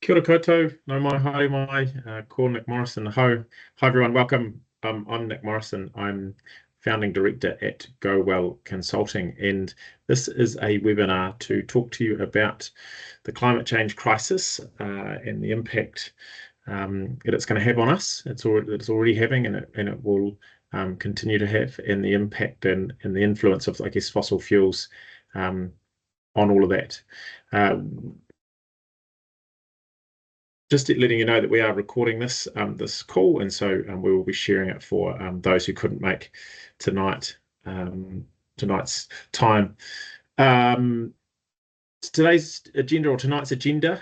Kia ora koutou, no mai, haere mai, ko Nick Morrison. Hi everyone, welcome. I'm Nick Morrison. I'm founding director at Go Well Consulting, and this is a webinar to talk to you about the climate change crisis and the impact that it's going to have on us. It's already having, and it will continue to have, and the impact and the influence of, I guess, fossil fuels um, on all of that. Uh, just letting you know that we are recording this call, and so we will be sharing it for those who couldn't make tonight tonight's time. Um, tonight's agenda.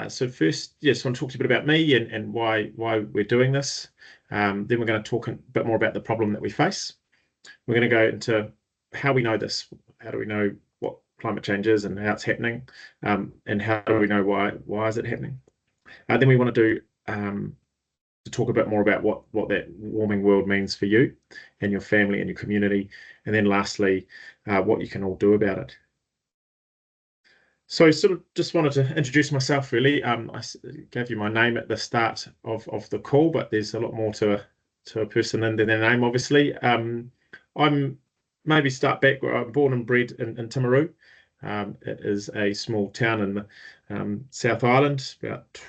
So first, just want to talk to you a bit about me and why we're doing this. Then we're going to talk a bit more about the problem that we face. We're going to go into how we know this. How do we know what climate change is and how it's happening? And how do we know why is it happening? Then we want to talk a bit more about what that warming world means for you and your family and your community. And then lastly, what you can all do about it. So I sort of just wanted to introduce myself really. I gave you my name at the start of the call, but there's a lot more to a person than their name, obviously. I'm maybe start back where I'm born and bred in Timaru. It is a small town in the South Island, about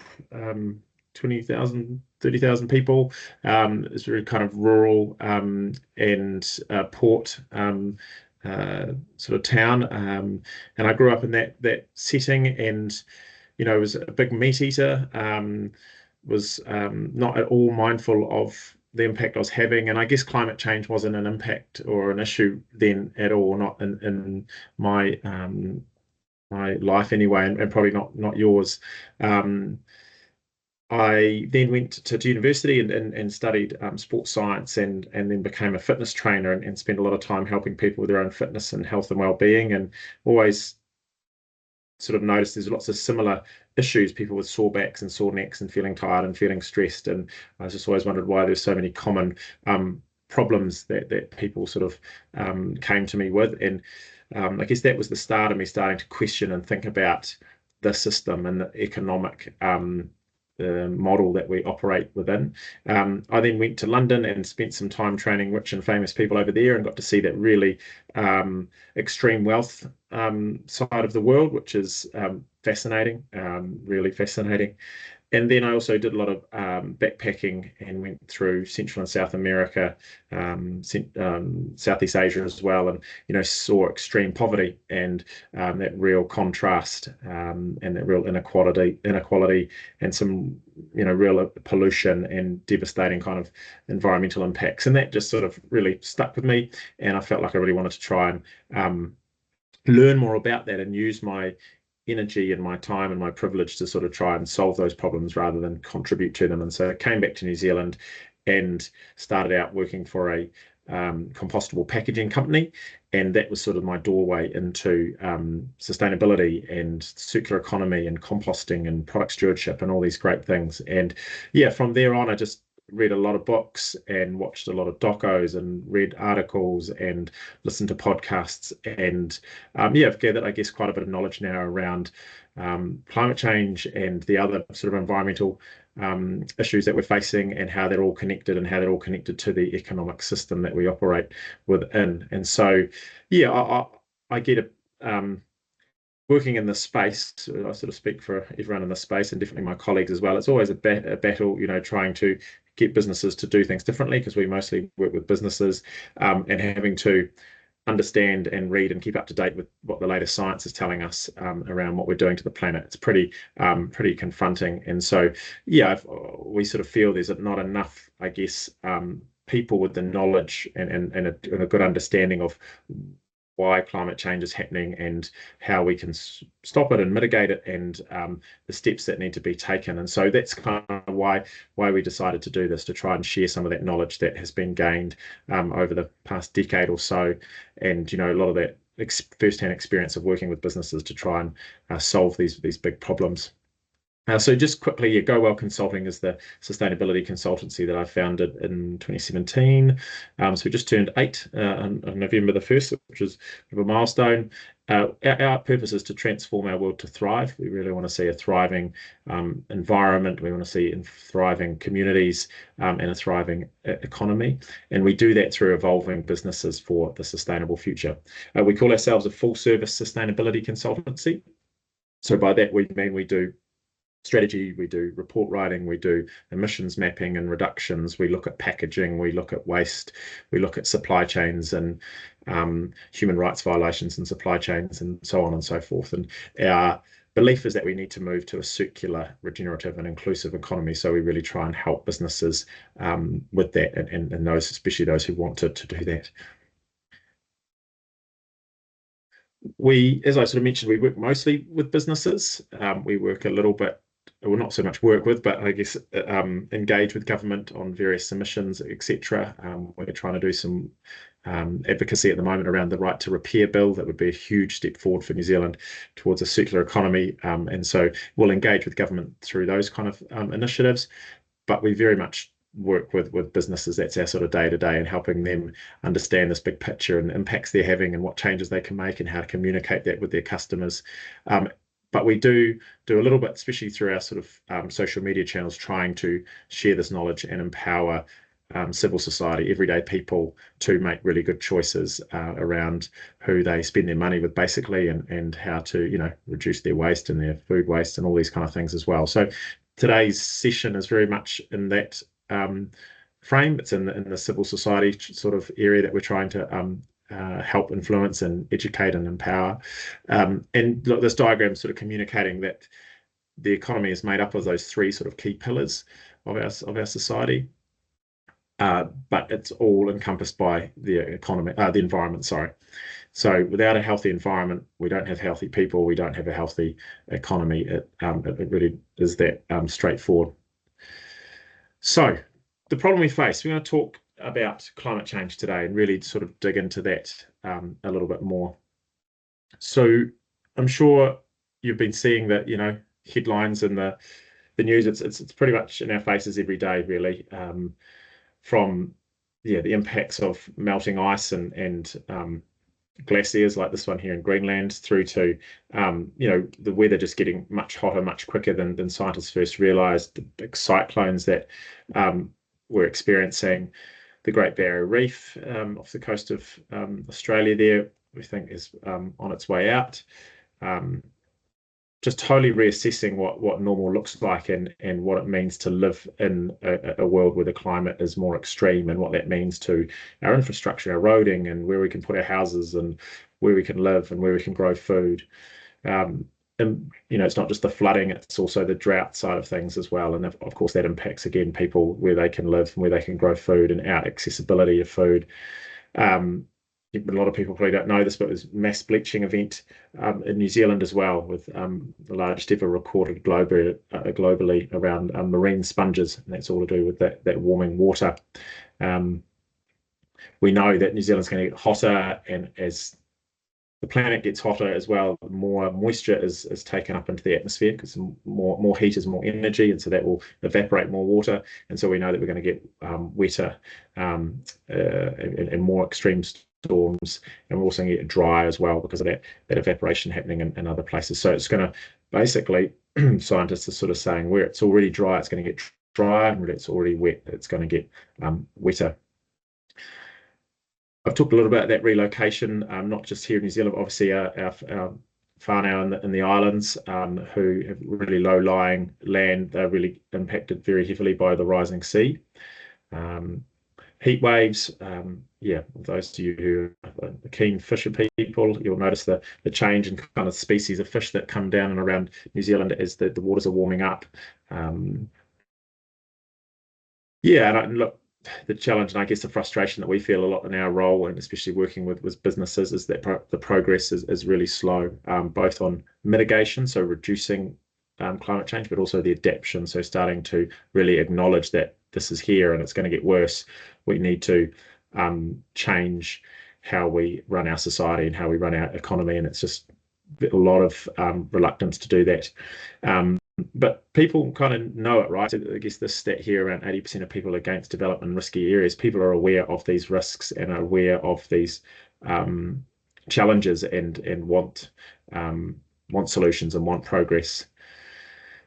20,000, 30,000 people. It's very kind of rural and port sort of town. And I grew up in that setting, and was a big meat eater. Was not at all mindful of the impact I was having, and I guess climate change wasn't an impact or an issue then at all, not in my my life anyway, and probably not yours. I then went to university and studied sports science, and then became a fitness trainer, and spent a lot of time helping people with their own fitness and health and well-being, and always sort of noticed there's lots of similar issues, people with sore backs and sore necks and feeling tired and feeling stressed. And I just always wondered why there's so many common problems that people sort of came to me with. And I guess that was the start of me starting to question and think about the system and the economic the model that we operate within. I then went to London and spent some time training rich and famous people over there, and got to see that really extreme wealth side of the world, which is fascinating, really fascinating. And then I also did a lot of backpacking and went through Central and South America, Southeast Asia as well, and saw extreme poverty and that real contrast and that real inequality, and some real pollution and devastating kind of environmental impacts. And that just sort of really stuck with me, and I felt like I really wanted to try and learn more about that and use my energy and my time and my privilege to sort of try and solve those problems rather than contribute to them. And so I came back to New Zealand and started out working for a compostable packaging company, and that was sort of my doorway into sustainability and circular economy and composting and product stewardship and all these great things. And yeah, from there on, I just read a lot of books and watched a lot of docos and read articles and listened to podcasts, and yeah, I've gathered, I guess, quite a bit of knowledge now around climate change and the other sort of environmental issues that we're facing, and how they're all connected, and how they're all connected to the economic system that we operate within. And so yeah, I get it. Working in this space, I sort of speak for everyone in this space, and definitely my colleagues as well. It's always a battle, trying to get businesses to do things differently, because we mostly work with businesses, and having to understand and read and keep up to date with what the latest science is telling us around what we're doing to the planet. It's pretty confronting. And so, yeah, we sort of feel there's not enough, I guess, people with the knowledge and a good understanding of why climate change is happening and how we can stop it and mitigate it, and the steps that need to be taken. And so that's kind of why we decided to do this, to try and share some of that knowledge that has been gained over the past decade or so, and a lot of that first-hand experience of working with businesses to try and solve these big problems. So just quickly, yeah, Go Well Consulting is the sustainability consultancy that I founded in 2017. So we just turned 8 on November the 1st, which is a milestone. Our purpose is to transform our world to thrive. We really want to see a thriving environment. We want to see thriving communities and a thriving economy. And we do that through evolving businesses for the sustainable future. We call ourselves a full service sustainability consultancy. So by that, we mean we do strategy, we do report writing, we do emissions mapping and reductions, we look at packaging, we look at waste, we look at supply chains and human rights violations in supply chains and so on and so forth. And our belief is that we need to move to a circular, regenerative and inclusive economy. So we really try and help businesses with that and those, especially those who want to do that. As I sort of mentioned, we work mostly with businesses. We work a little bit, well, not so much work with, but I guess engage with government on various submissions, etc. We're trying to do some advocacy at the moment around the right to repair bill. That would be a huge step forward for New Zealand towards a circular economy. And so we'll engage with government through those kind of initiatives, but we very much work with businesses. That's our sort of day to day, and helping them understand this big picture and the impacts they're having and what changes they can make and how to communicate that with their customers. But we do a little bit, especially through our sort of social media channels, trying to share this knowledge and empower civil society, everyday people, to make really good choices around who they spend their money with, basically, and how to, reduce their waste and their food waste and all these kind of things as well. So today's session is very much in that frame. It's in the civil society sort of area that we're trying to help influence and educate and empower. And look, this diagram is sort of communicating that the economy is made up of those 3 sort of key pillars of our society, but it's all encompassed by the environment. Sorry. So without a healthy environment, we don't have healthy people. We don't have a healthy economy. It really is that straightforward. So the problem we face, we're going to talk about climate change today and really sort of dig into that a little bit more. So I'm sure you've been seeing that, headlines in the news. It's pretty much in our faces every day, really, from the impacts of melting ice and glaciers like this one here in Greenland, through to the weather just getting much hotter, much quicker than scientists first realized, the big cyclones that we're experiencing, the Great Barrier Reef off the coast of Australia there, we think is on its way out. Just totally reassessing what normal looks like and what it means to live in a world where the climate is more extreme, and what that means to our infrastructure, our roading, and where we can put our houses and where we can live and where we can grow food. And it's not just the flooding, it's also the drought side of things as well. And of course that impacts, again, people, where they can live and where they can grow food, and our accessibility of food. A lot of people probably don't know this, but there's a mass bleaching event in New Zealand as well, with the largest ever recorded globally around marine sponges, and that's all to do with that warming water. We know that New Zealand's going to get hotter, and as the planet gets hotter as well, more moisture is taken up into the atmosphere, because more heat is more energy, and so that will evaporate more water. And so we know that we're going to get wetter and more extreme storms, and we're also going to get dry as well because of that evaporation happening in other places. So it's going to basically, scientists are sort of saying, where it's already dry, it's going to get drier, and where it's already wet, it's going to get wetter. I've talked a little about that relocation, not just here in New Zealand, but obviously our whānau in the islands, who have really low-lying land. They're really impacted very heavily by the rising sea. Heat waves, those of you who are keen fisher people, you'll notice the change in kind of species of fish that come down and around New Zealand as the waters are warming up. And look, the challenge, and I guess the frustration that we feel a lot in our role, and especially working with businesses, is that the progress is really slow, both on mitigation, so reducing climate change, but also the adaptation, so starting to really acknowledge that this is here and it's going to get worse. We need to change how we run our society and how we run our economy, and it's just a lot of reluctance to do that. But people kind of know it, right? So I guess this stat here, around 80% of people against development in risky areas, people are aware of these risks and are aware of these challenges and want solutions and want progress.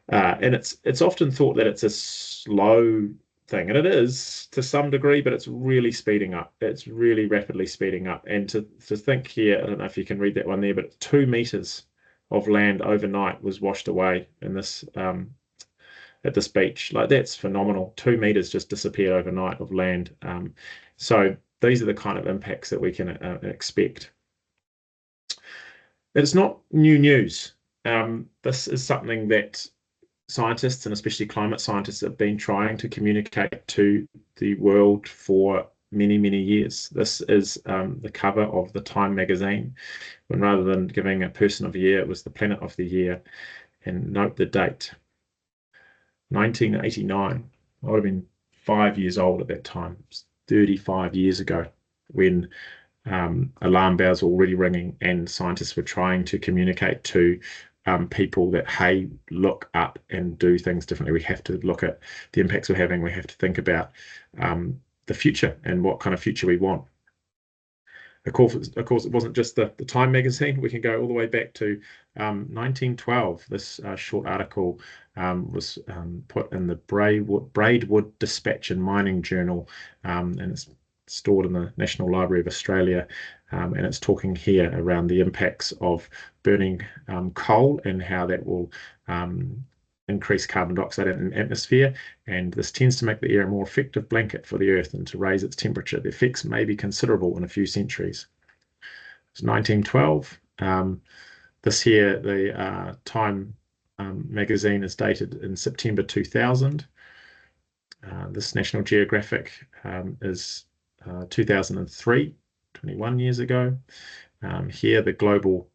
And it's often thought that it's a slow thing, and it is to some degree, but it's really speeding up. It's really rapidly speeding up. And to think here, I don't know if you can read that one there, but 2 meters of land overnight was washed away in this at this beach. Like, that's phenomenal. 2 meters just disappeared overnight of land. So these are the kind of impacts that we can expect. It's not new news. This is something that scientists, and especially climate scientists, have been trying to communicate to the world for many, many years. This is the cover of the Time magazine, when rather than giving a person of the year, it was the planet of the year. And note the date, 1989. I would have been 5 years old at that time. It was 35 years ago, when alarm bells were already ringing, and scientists were trying to communicate to people that, hey, look up and do things differently. We have to look at the impacts we're having. We have to think about the future and what kind of future we want. Of course, it wasn't just the Time magazine. We can go all the way back to 1912. This short article was put in the Braidwood Dispatch and Mining Journal, and it's stored in the National Library of Australia, and it's talking here around the impacts of burning coal and how that will increase carbon dioxide in the atmosphere, and this tends to make the air a more effective blanket for the Earth and to raise its temperature. The effects may be considerable in a few centuries. It's 1912. This here, the Time magazine, is dated in September 2000. This National Geographic is 2003, 21 years ago. Here, the global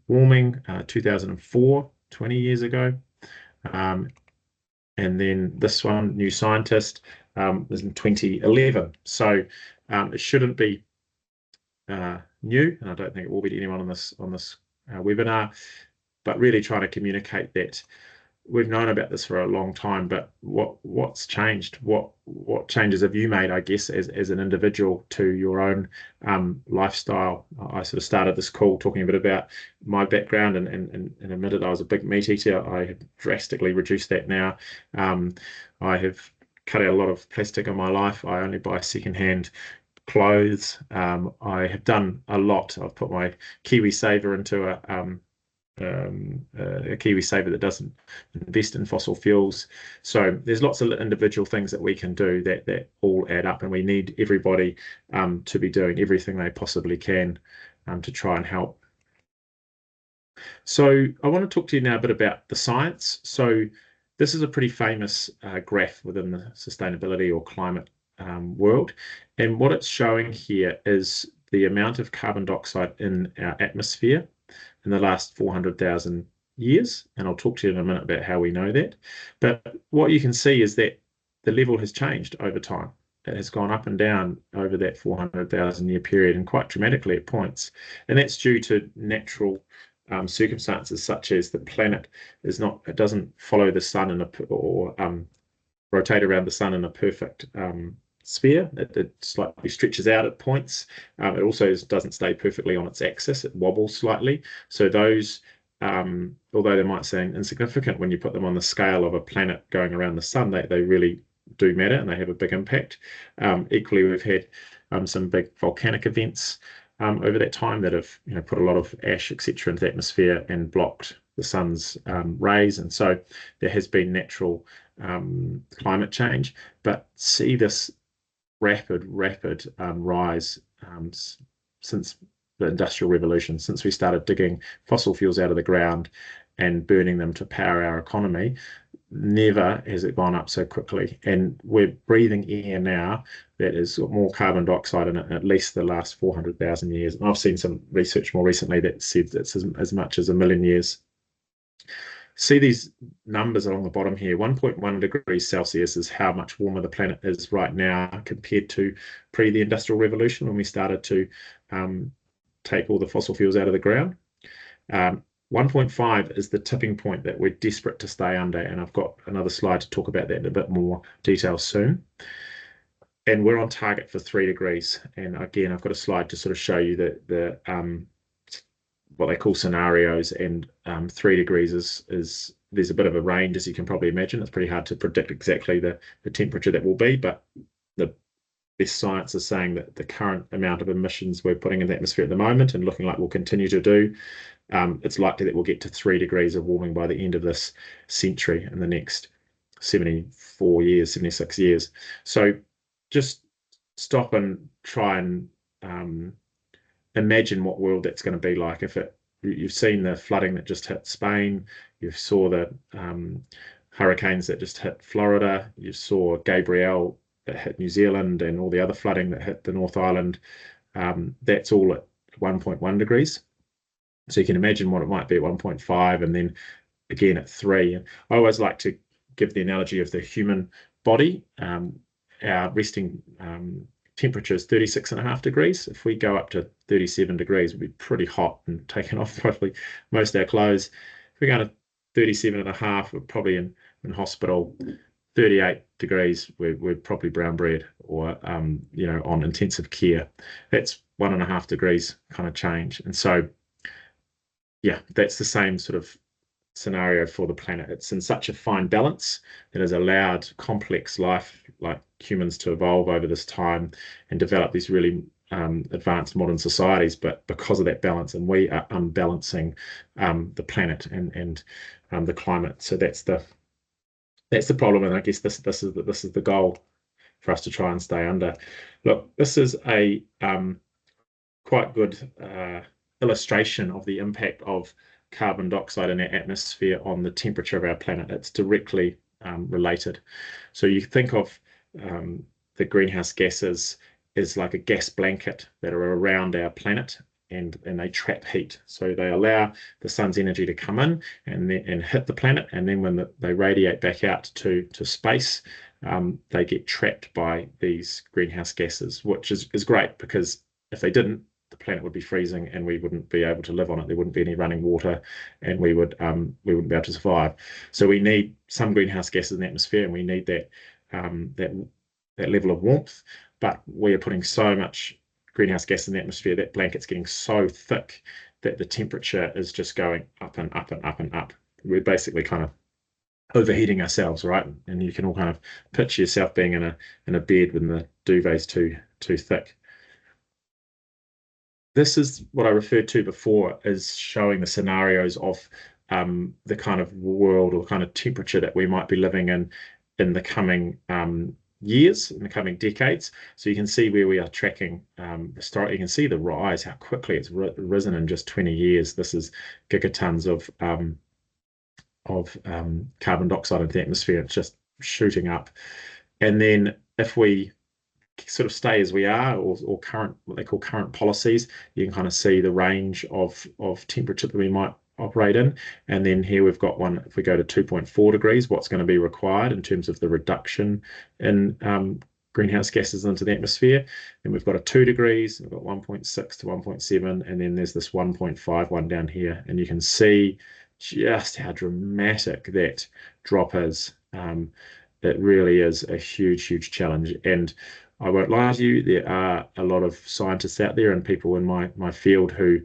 warming, 2004, 20 years ago. And then this one, New Scientist, is in 2011. So it shouldn't be new, and I don't think it will be to anyone on this webinar, but really trying to communicate that we've known about this for a long time, but what's changed? What changes have you made, I guess, as an individual to your own lifestyle? I sort of started this call talking a bit about my background and admitted I was a big meat eater. I have drastically reduced that now. I have cut out a lot of plastic in my life. I only buy secondhand clothes. I have done a lot. I've put my KiwiSaver into a KiwiSaver that doesn't invest in fossil fuels. So there's lots of individual things that we can do that all add up, and we need everybody to be doing everything they possibly can to try and help. So I want to talk to you now a bit about the science. So this is a pretty famous graph within the sustainability or climate world, and what it's showing here is the amount of carbon dioxide in our atmosphere in the last 400,000 years, and I'll talk to you in a minute about how we know that. But what you can see is that the level has changed over time. It has gone up and down over that 400,000 year period, and quite dramatically at points. And that's due to natural circumstances, such as the planet it doesn't follow the sun or rotate around the sun in a perfect sphere. It slightly stretches out at points. It also doesn't stay perfectly on its axis. It wobbles slightly. So those, although they might seem insignificant when you put them on the scale of a planet going around the sun, they really do matter, and they have a big impact. Equally, we've had some big volcanic events over that time that have put a lot of ash, etc., into the atmosphere and blocked the sun's rays, and so there has been natural climate change. But see this rapid rise since the Industrial Revolution, since we started digging fossil fuels out of the ground and burning them to power our economy. Never has it gone up so quickly, and we're breathing air now that has got more carbon dioxide in it in at least the last 400,000 years. And I've seen some research more recently that said it's as much as 1,000,000 years. See these numbers along the bottom here. 1.1 degrees Celsius is how much warmer the planet is right now compared to the Industrial Revolution, when we started to take all the fossil fuels out of the ground. 1.5 is the tipping point that we're desperate to stay under, and I've got another slide to talk about that in a bit more detail soon. And we're on target for 3 degrees. And again, I've got a slide to sort of show you the what they call scenarios, and 3 degrees is there's a bit of a range, as you can probably imagine. It's pretty hard to predict exactly the temperature that will be, but the best science is saying that the current amount of emissions we're putting in the atmosphere at the moment, and looking like we'll continue to do, it's likely that we'll get to 3 degrees of warming by the end of this century, in the next 74 years, 76 years. So just stop and try and imagine what world that's going to be like. If you've seen the flooding that just hit Spain, you saw the hurricanes that just hit Florida, you saw Gabrielle that hit New Zealand, and all the other flooding that hit the North Island. That's all at 1.1 degrees. So you can imagine what it might be at 1.5, and then again at 3. I always like to give the analogy of the human body. Our resting temperature is 36.5 degrees. If we go up to 37 degrees, we'll be pretty hot and taking off probably most of our clothes. If we go to 37.5, we're probably in hospital. 38 degrees, we're probably brown bread, or on intensive care. That's 1.5 degrees kind of change. And so, yeah, that's the same sort of scenario for the planet. It's in such a fine balance that has allowed complex life like humans to evolve over this time and develop these really advanced modern societies. But because of that balance, and we are unbalancing the planet and the climate. So that's the problem, and I guess this is the goal for us to try and stay under. Look, this is a quite good illustration of the impact of carbon dioxide in our atmosphere on the temperature of our planet. It's directly related. So you think of the greenhouse gases as like a gas blanket that are around our planet, and they trap heat. So they allow the sun's energy to come in and hit the planet, and then when they radiate back out to space, they get trapped by these greenhouse gases, which is great, because if they didn't, the planet would be freezing and we wouldn't be able to live on it. There wouldn't be any running water, and we wouldn't be able to survive. So we need some greenhouse gases in the atmosphere, and we need that level of warmth. But we are putting so much greenhouse gas in the atmosphere, that blanket's getting so thick that the temperature is just going up and up and up and up. We're basically kind of overheating ourselves, right? And you can all kind of picture yourself being in a bed when the duvet's too thick. This is what I referred to before as showing the scenarios of the kind of world or kind of temperature that we might be living in the coming years, in the coming decades. So you can see where we are tracking historically. You can see the rise, how quickly it's risen in just 20 years. This is gigatons of carbon dioxide into the atmosphere. It's just shooting up. And then if we sort of stay as we are, or current, what they call current policies, you can kind of see the range of temperature that we might operate in. And then here we've got one, if we go to 2.4 degrees, what's going to be required in terms of the reduction in greenhouse gases into the atmosphere. Then we've got a 2 degrees, we've got 1.6 to 1.7, and then there's this 1.5 one down here. And you can see just how dramatic that drop is. It really is a huge, huge challenge. And I won't lie to you, there are a lot of scientists out there and people in my field who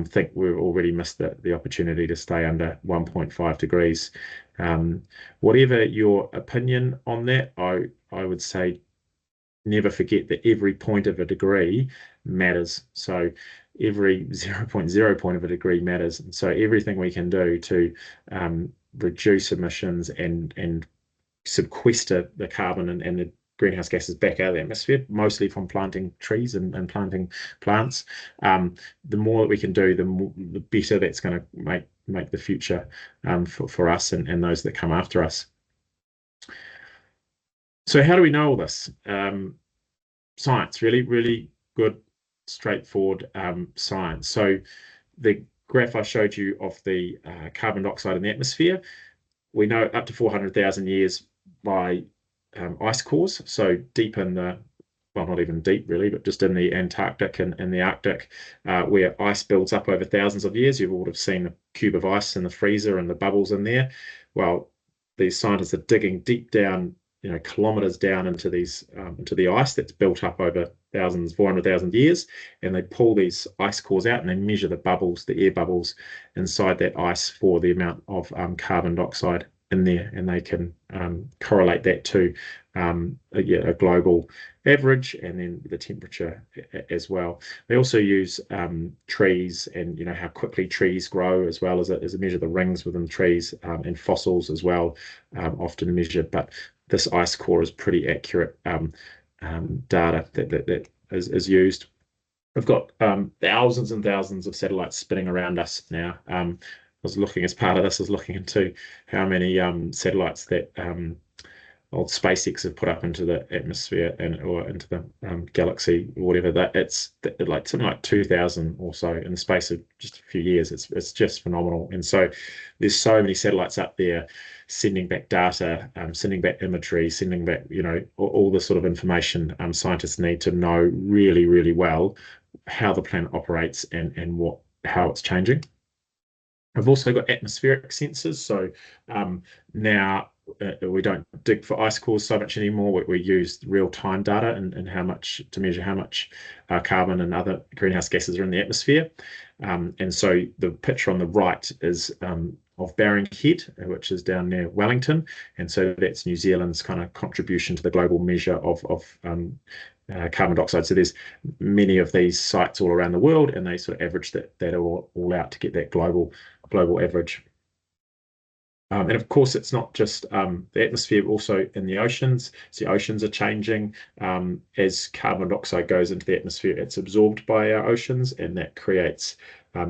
think we've already missed the opportunity to stay under 1.5 degrees. Whatever your opinion on that, I would say never forget that every point of a degree matters. So every 0.0 point of a degree matters. And so everything we can do to reduce emissions and sequester the carbon and the greenhouse gases back out of the atmosphere, mostly from planting trees and planting plants. The more that we can do, the better that's going to make the future for us and those that come after us. So how do we know all this? Science, really, really good, straightforward science. So the graph I showed you of the carbon dioxide in the atmosphere, we know up to 400,000 years by ice cores, so deep in the well, not even deep really, but just in the Antarctic and the Arctic, where ice builds up over thousands of years. You would have seen a cube of ice in the freezer and the bubbles in there. Well, these scientists are digging deep down, kilometers down into the ice that's built up over thousands, 400,000 years, and they pull these ice cores out and they measure the bubbles, the air bubbles inside that ice for the amount of carbon dioxide in there, and they can correlate that to a global average and then the temperature as well. They also use trees and how quickly trees grow, as well as a measure the rings within trees, and fossils as well, often measured. But this ice core is pretty accurate data that is used. We've got thousands and thousands of satellites spinning around us now. I was looking, as part of this, I was looking into how many satellites that old SpaceX have put up into the atmosphere or into the galaxy or whatever. That it's like something like 2,000 or so in the space of just a few years. It's just phenomenal. And so there's so many satellites up there sending back data, sending back imagery, sending back all the sort of information scientists need to know really, really well how the planet operates and how it's changing. I've also got atmospheric sensors. So now we don't dig for ice cores so much anymore. We use real-time data and how much to measure how much carbon and other greenhouse gases are in the atmosphere. And so the picture on the right is of Baring Head, which is down near Wellington. And so that's New Zealand's kind of contribution to the global measure of carbon dioxide. So there's many of these sites all around the world, and they sort of average that all out to get that global average. And of course, it's not just the atmosphere, but also in the oceans. So the oceans are changing. As carbon dioxide goes into the atmosphere, it's absorbed by our oceans, and that creates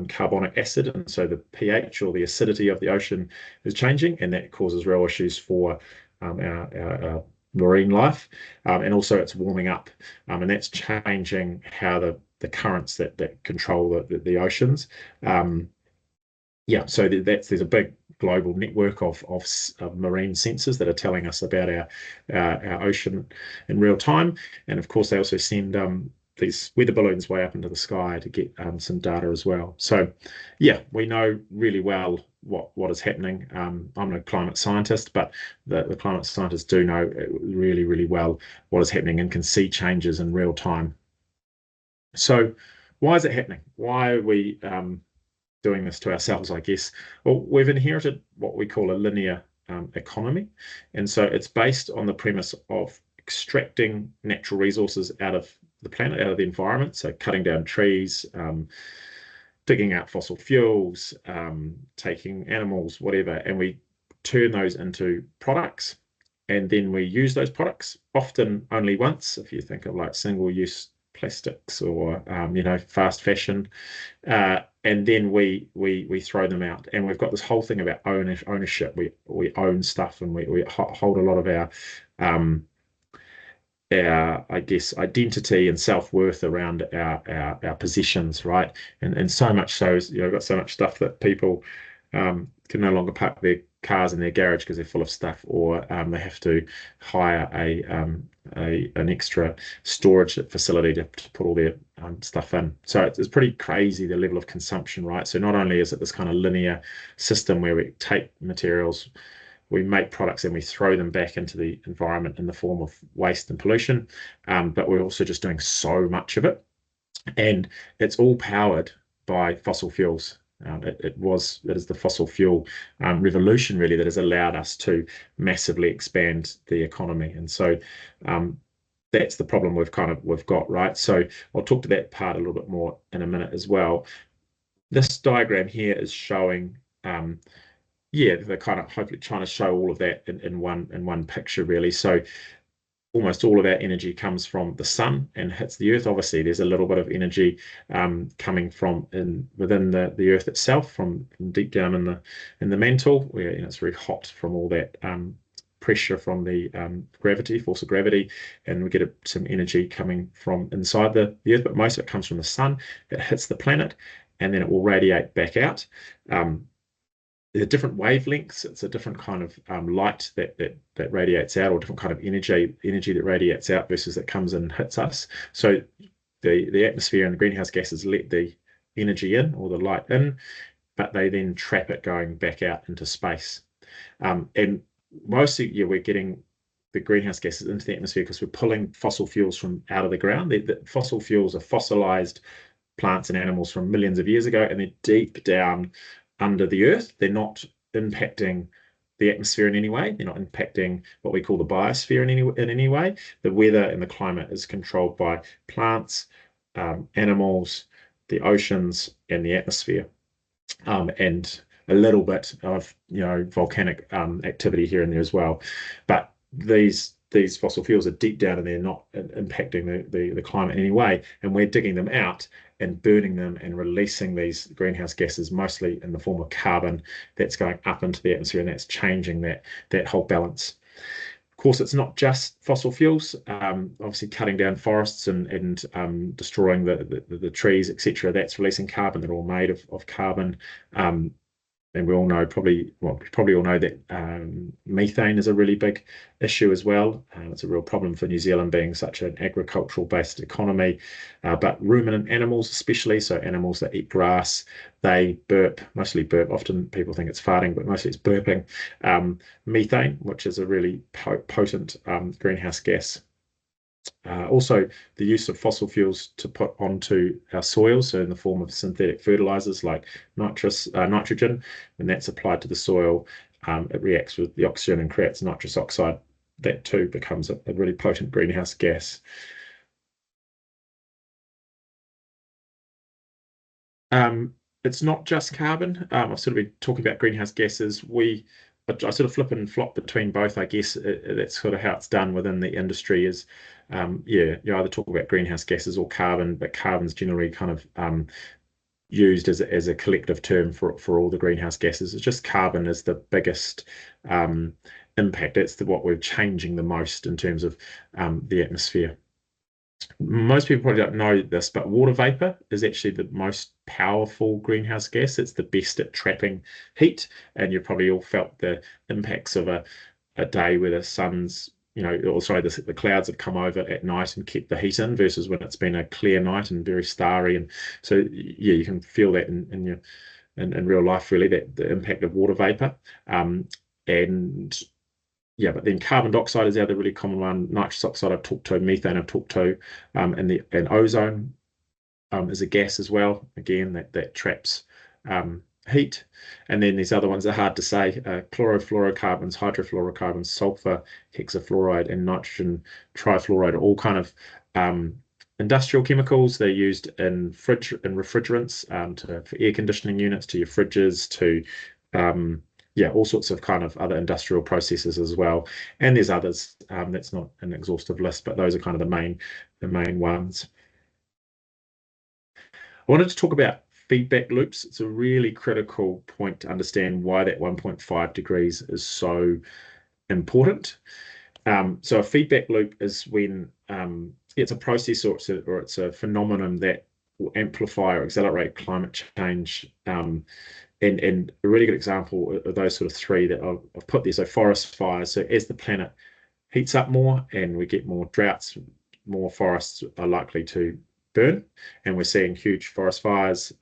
carbonic acid. And so the pH, or the acidity of the ocean, is changing, and that causes real issues for our marine life. And also it's warming up, and that's changing how the currents that control the oceans. So there's a big global network of marine sensors that are telling us about our ocean in real time. And of course, they also send these weather balloons way up into the sky to get some data as well. So yeah, we know really well what is happening. I'm a climate scientist, but the climate scientists do know really, really well what is happening and can see changes in real time. So why is it happening? Why are we doing this to ourselves, I guess? Well, we've inherited what we call a linear economy. And so it's based on the premise of extracting natural resources out of the planet, out of the environment. So cutting down trees, digging out fossil fuels, taking animals, whatever, and we turn those into products. And then we use those products, often only once, if you think of like single-use plastics or fast fashion, and then we throw them out. And we've got this whole thing about ownership. We own stuff, and we hold a lot of our I guess identity and self-worth around our possessions, right? And so much so, I've got so much stuff that people can no longer park their cars in their garage because they're full of stuff, or they have to hire an extra storage facility to put all their stuff in. So it's pretty crazy, the level of consumption, right? So not only is it this kind of linear system where we take materials, we make products, and we throw them back into the environment in the form of waste and pollution, but we're also just doing so much of it, and it's all powered by fossil fuels. It is the fossil fuel revolution really that has allowed us to massively expand the economy. And so that's the problem we've got, right? So I'll talk to that part a little bit more in a minute as well. This diagram here is showing they're kind of hopefully trying to show all of that in one picture really. So almost all of our energy comes from the sun and hits the earth. Obviously, there's a little bit of energy coming from within the earth itself, from deep down in the mantle, where it's very hot from all that pressure from the force of gravity, and we get some energy coming from inside the earth, but most of it comes from the sun. It hits the planet, and then it will radiate back out. they're different wavelengths. It's a different kind of light that radiates out, or different kind of energy that radiates out versus that comes in and hits us. So the atmosphere and the greenhouse gases let the energy in, or the light in, but they then trap it going back out into space. And mostly, yeah, we're getting the greenhouse gases into the atmosphere because we're pulling fossil fuels from out of the ground. The fossil fuels are fossilized plants and animals from millions of years ago, and they're deep down under the earth. They're not impacting the atmosphere in any way. They're not impacting what we call the biosphere in any way. The weather and the climate is controlled by plants, animals, the oceans, and the atmosphere, and a little bit of volcanic activity here and there as well. But these fossil fuels are deep down and they're not impacting the climate in any way. And we're digging them out and burning them and releasing these greenhouse gases, mostly in the form of carbon, that's going up into the atmosphere, and that's changing that whole balance. Of course, it's not just fossil fuels. Obviously, cutting down forests and destroying the trees, etc. That's releasing carbon. They're all made of carbon. And we all know we probably all know that methane is a really big issue as well. It's a real problem for New Zealand being such an agricultural-based economy. But ruminant animals, especially, so animals that eat grass, they burp, mostly burp. Often people think it's farting, but mostly it's burping. Methane, which is a really potent greenhouse gas. Also, the use of fossil fuels to put onto our soil, so in the form of synthetic fertilizers like nitrogen, when that's applied to the soil, it reacts with the oxygen and creates nitrous oxide. That too becomes a really potent greenhouse gas. It's not just carbon. I've sort of been talking about greenhouse gases. I sort of flip and flop between both, I guess. That's sort of how it's done within the industry is, yeah, you either talk about greenhouse gases or carbon, but carbon's generally kind of used as a collective term for all the greenhouse gases. It's just carbon is the biggest impact. That's what we're changing the most in terms of the atmosphere. Most people probably don't know this, but water vapor is actually the most powerful greenhouse gas. It's the best at trapping heat, and you've probably all felt the impacts of a day where the sun's, or sorry, the clouds have come over at night and kept the heat in versus when it's been a clear night and very starry. And so, yeah, you can feel that in real life, really, that the impact of water vapor. And yeah, but then carbon dioxide is the other really common one. Nitrous oxide I've talked to, methane I've talked to, and ozone is a gas as well. Again, that traps heat. And then these other ones are hard to say: chlorofluorocarbons, hydrofluorocarbons, sulfur, hexafluoride, and nitrogen trifluoride are all kind of industrial chemicals. They're used in refrigerants, for air conditioning units, to your fridges, to yeah, all sorts of kind of other industrial processes as well. And there's others. That's not an exhaustive list, but those are kind of the main ones. I wanted to talk about feedback loops. It's a really critical point to understand why that 1.5 degrees is so important. So a feedback loop is when it's a process, or it's a phenomenon that will amplify or accelerate climate change. And a really good example of those sort of three that I've put there. So forest fires. So as the planet heats up more and we get more droughts, more forests are likely to burn, and we're seeing huge forest fires.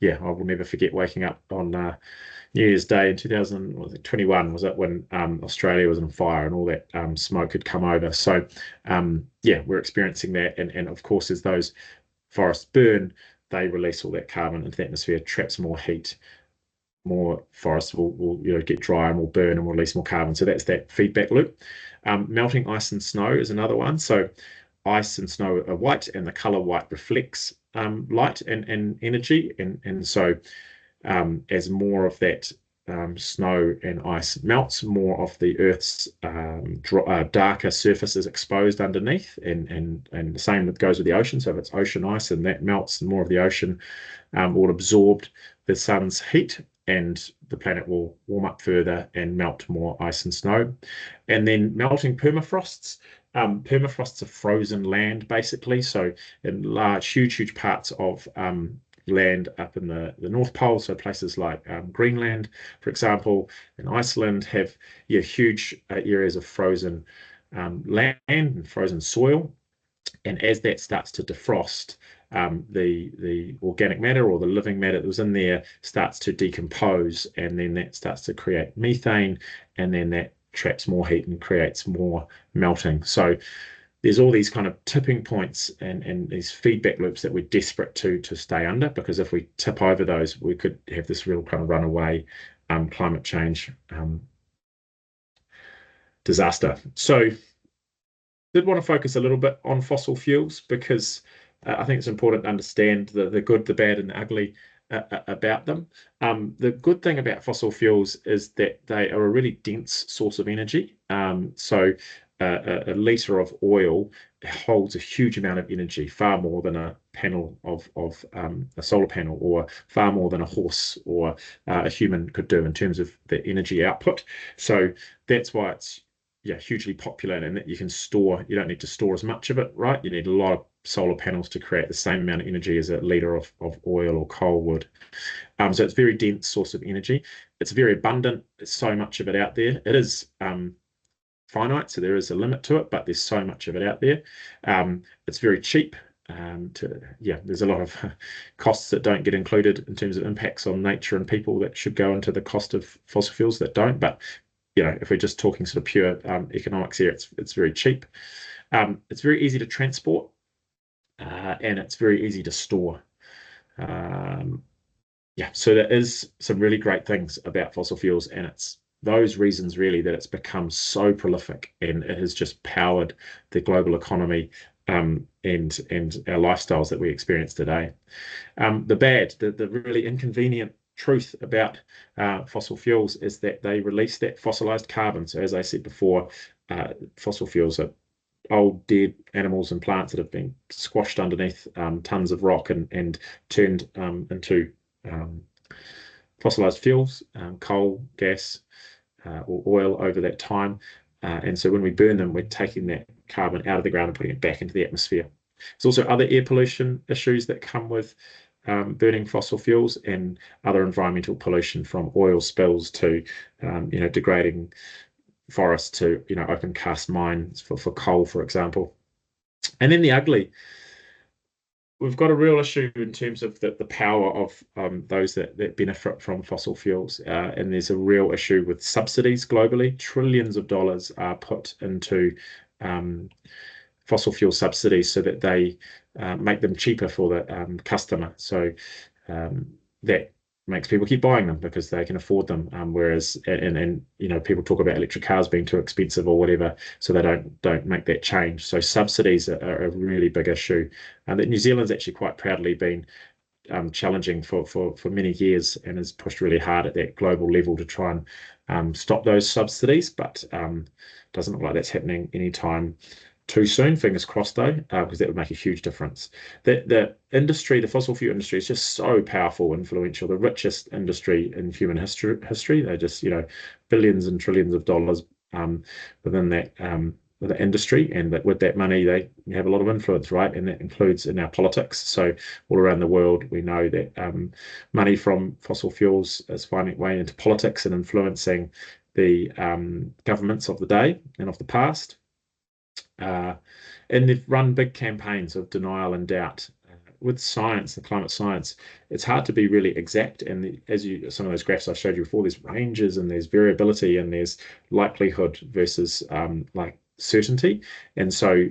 Yeah, I will never forget waking up on New Year's Day in 2021, was it, when Australia was on fire and all that smoke had come over. So yeah, we're experiencing that, and of course, as those forests burn, they release all that carbon into the atmosphere, traps more heat. More forests will get drier and will burn and will release more carbon. So that's that feedback loop. Melting ice and snow is another one. So ice and snow are white, and the color white reflects light and energy. And so as more of that snow and ice melts, more of the Earth's darker surface is exposed underneath, and the same goes with the ocean. So if it's ocean ice and that melts, more of the ocean will absorb the sun's heat, and the planet will warm up further and melt more ice and snow. And then melting permafrosts. Permafrosts are frozen land, basically. So in huge parts of land up in the North Pole, so places like Greenland, for example, and Iceland have huge areas of frozen land and frozen soil. And as that starts to defrost, the organic matter or the living matter that was in there starts to decompose, and then that starts to create methane, and then that traps more heat and creates more melting. So there's all these kind of tipping points and these feedback loops that we're desperate to stay under, because if we tip over those, we could have this real kind of runaway climate change disaster. So did want to focus a little bit on fossil fuels, because I think it's important to understand the good, the bad, and the ugly about them. The good thing about fossil fuels is that they are a really dense source of energy. So a litre of oil holds a huge amount of energy, far more than a panel of a solar panel, or far more than a horse or a human could do in terms of the energy output. So that's why it's hugely popular, and that you don't need to store as much of it, right? You need a lot of solar panels to create the same amount of energy as a litre of oil or coal would. So it's a very dense source of energy. It's very abundant. There's so much of it out there. It is finite, so there is a limit to it, but there's so much of it out there. It's very cheap. There's a lot of costs that don't get included in terms of impacts on nature and people that should go into the cost of fossil fuels that don't. But if we're just talking sort of pure economics here, it's very cheap. It's very easy to transport, and it's very easy to store. So there is some really great things about fossil fuels, and it's those reasons really that it's become so prolific, and it has just powered the global economy and our lifestyles that we experience today. The bad, the really inconvenient truth about fossil fuels is that they release that fossilized carbon. So as I said before, fossil fuels are old dead animals and plants that have been squashed underneath tons of rock and turned into fossilized fuels, coal, gas, or oil over that time. And so when we burn them, we're taking that carbon out of the ground and putting it back into the atmosphere. There's also other air pollution issues that come with burning fossil fuels, and other environmental pollution, from oil spills to degrading forests to open cast mines for coal, for example. And then the ugly, we've got a real issue in terms of the power of those that benefit from fossil fuels, and there's a real issue with subsidies globally. Trillions of dollars are put into fossil fuel subsidies so that they make them cheaper for the customer. So that makes people keep buying them because they can afford them. Whereas, people talk about electric cars being too expensive or whatever, so they don't make that change. So subsidies are a really big issue, and that New Zealand's actually quite proudly been challenging for many years, and has pushed really hard at that global level to try and stop those subsidies. But doesn't look like that's happening anytime too soon. Fingers crossed though, because that would make a huge difference. The industry, the fossil fuel industry, is just so powerful, influential, the richest industry in human history. They're just billions and trillions of dollars within that the industry, and that with that money they have a lot of influence, right? And that includes in our politics. So all around the world we know that money from fossil fuels is finding its way into politics and influencing the governments of the day and of the past. And they've run big campaigns of denial and doubt. With science, the climate science, it's hard to be really exact. And some of those graphs I showed you before, there's ranges and there's variability and there's likelihood versus certainty. And so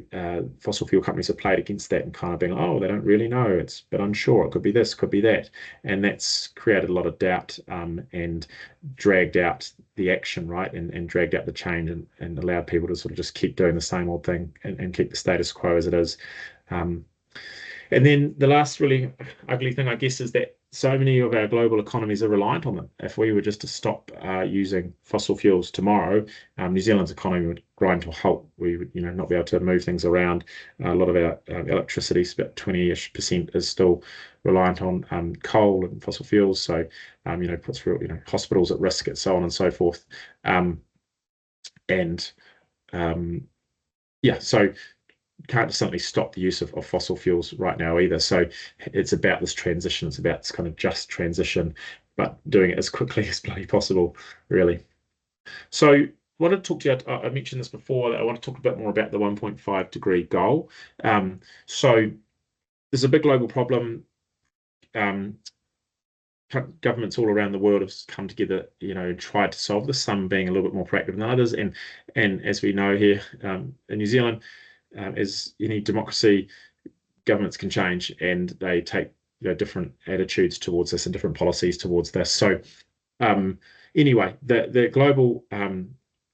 fossil fuel companies have played against that and kind of being, oh, they don't really know. It's a bit unsure. It could be this, could be that. And that's created a lot of doubt and dragged out the action, right? And dragged out the change and allowed people to sort of just keep doing the same old thing and keep the status quo as it is. And then the last really ugly thing, I guess, is that so many of our global economies are reliant on them. If we were just to stop using fossil fuels tomorrow, New Zealand's economy would grind to a halt. We would, not be able to move things around. A lot of our electricity, about 20-ish%, is still reliant on coal and fossil fuels. So, puts hospitals at risk, and so on and so forth. So can't simply stop the use of fossil fuels right now either. So it's about this transition. It's about this kind of just transition, but doing it as quickly as bloody possible, really. So I want to talk to you, I mentioned this before, I want to talk a bit more about the 1.5 degree goal. So there's a big global problem. Governments all around the world have come together, and tried to solve this, some being a little bit more proactive than others. And as we know here in New Zealand, as any democracy, governments can change and they take different attitudes towards this and different policies towards this. So anyway, the global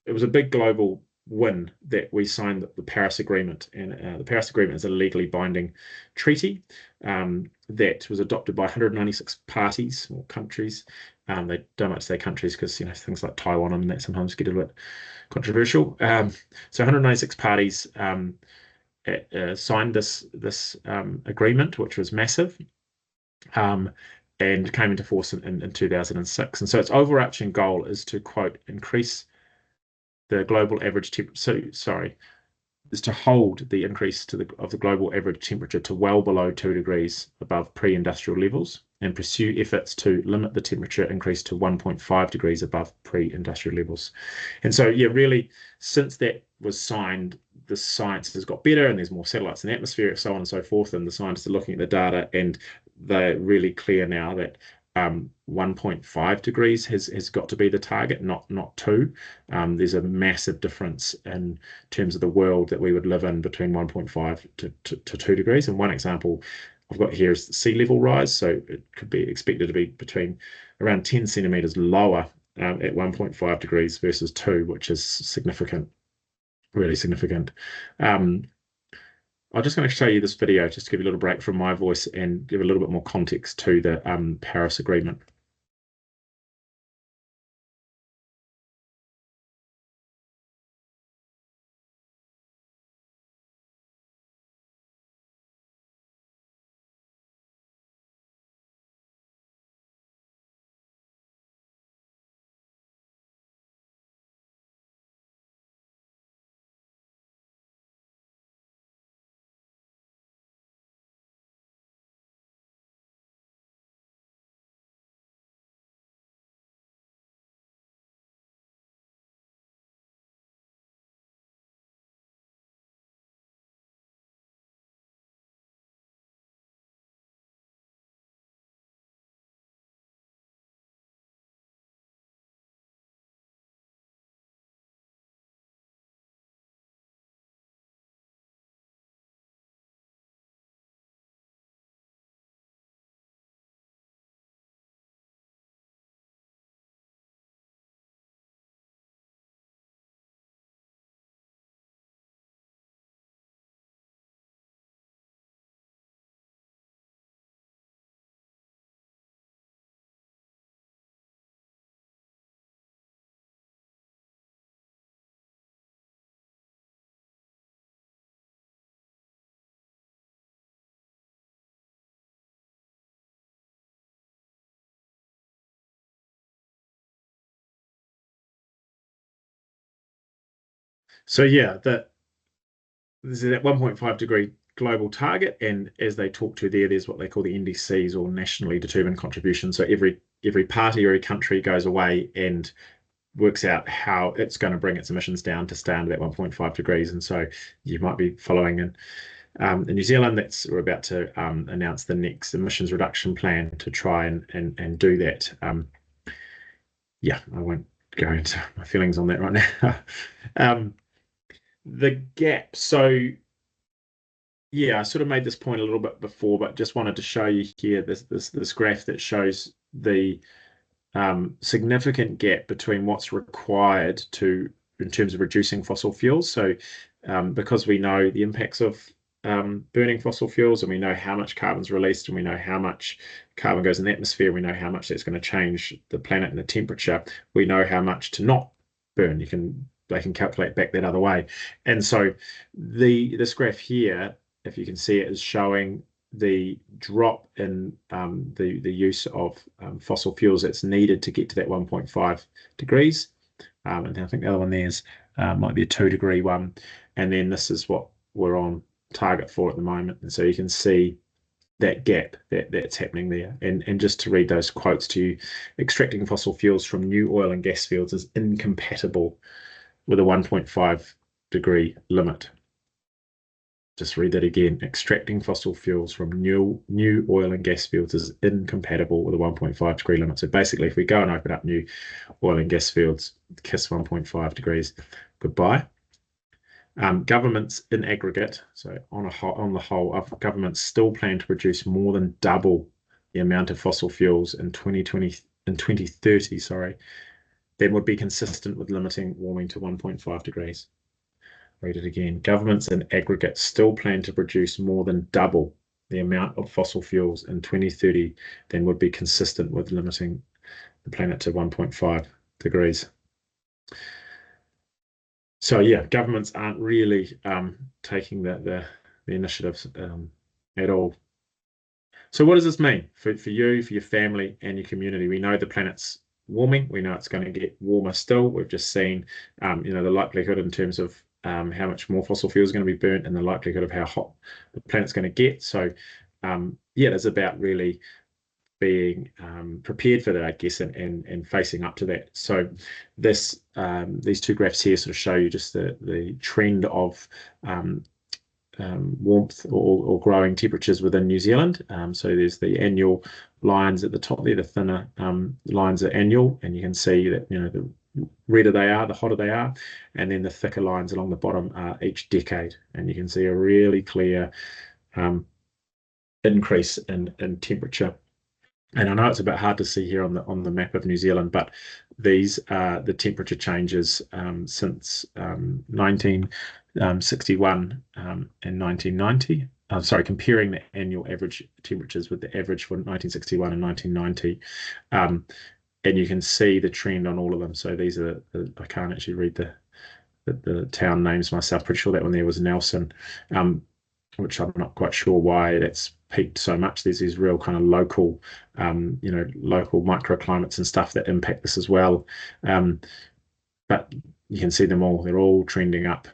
it was a big global win that we signed the Paris Agreement, and the Paris Agreement is a legally binding treaty that was adopted by 196 parties or countries. They don't like to say countries because things like Taiwan and that sometimes get a bit controversial. So 196 parties signed this agreement, which was massive, and came into force in 2006. And so its overarching goal is to, quote, increase the global average is to hold the increase of the global average temperature to well below 2 degrees above pre-industrial levels, and pursue efforts to limit the temperature increase to 1.5 degrees above pre-industrial levels. And so, yeah, really, since that was signed, the science has got better, and there's more satellites in the atmosphere, so on and so forth, and the scientists are looking at the data, and they're really clear now that 1.5 degrees has got to be the target, not 2. There's a massive difference in terms of the world that we would live in between 1.5 to 2 degrees. And one example I've got here is the sea level rise. So it could be expected to be between around 10 centimeters lower at 1.5 degrees versus 2, which is significant, really significant. I'm just going to show you this video just to give you a little break from my voice and give a little bit more context to the Paris Agreement. So yeah, this is that 1.5 degree global target, and as they talk to there's what they call the NDCs, or nationally determined contributions. So every party or every country goes away and works out how it's going to bring its emissions down to stay under that 1.5 degrees. And so you might be following in New Zealand, we're about to announce the next emissions reduction plan to try and do that. Yeah, I won't go into my feelings on that right now. The gap. So yeah, I sort of made this point a little bit before, but just wanted to show you here this graph that shows the significant gap between what's required in terms of reducing fossil fuels. So because we know the impacts of burning fossil fuels, and we know how much carbon's released, and we know how much carbon goes in the atmosphere, we know how much that's going to change the planet and the temperature, we know how much to not burn. They can calculate back that other way. And so this graph here, if you can see it, is showing the drop in the use of fossil fuels that's needed to get to that 1.5 degrees. And I think the other one there might be a 2 degree one. And then this is what we're on target for at the moment. And so you can see that gap that's happening there. And just to read those quotes to you, extracting fossil fuels from new oil and gas fields is incompatible with a 1.5 degree limit. Just read that again. Extracting fossil fuels from new oil and gas fields is incompatible with a 1.5 degree limit. So basically, if we go and open up new oil and gas fields, kiss 1.5 degrees goodbye. Governments in aggregate, so on the whole, governments still plan to produce more than double the amount of fossil fuels in 2030, than would be consistent with limiting warming to 1.5 degrees. Read it again. Governments in aggregate still plan to produce more than double the amount of fossil fuels in 2030 than would be consistent with limiting the planet to 1.5 degrees. So yeah, governments aren't really taking the initiatives at all. So what does this mean for you, for your family, and your community? We know the planet's warming. We know it's going to get warmer still. We've just seen, the likelihood in terms of how much more fossil fuel is going to be burnt, and the likelihood of how hot the planet's going to get. So yeah, it's about really being prepared for that, I guess, and facing up to that. So these two graphs here sort of show you just the trend of warmth or growing temperatures within New Zealand. So there's the annual lines at the top there, the thinner lines are annual, and you can see that the redder they are, the hotter they are, and then the thicker lines along the bottom are each decade, and you can see a really clear increase in temperature. And I know it's a bit hard to see here on the map of New Zealand, but these are the temperature changes since 1961 and 1990. Sorry, comparing the annual average temperatures with the average for 1961 and 1990. And you can see the trend on all of them. So these are I can't actually read the town names myself. Pretty sure that one there was Nelson, which I'm not quite sure why that's peaked so much. There's these real kind of local, local microclimates and stuff that impact this as well. But you can see them all. They're all trending up.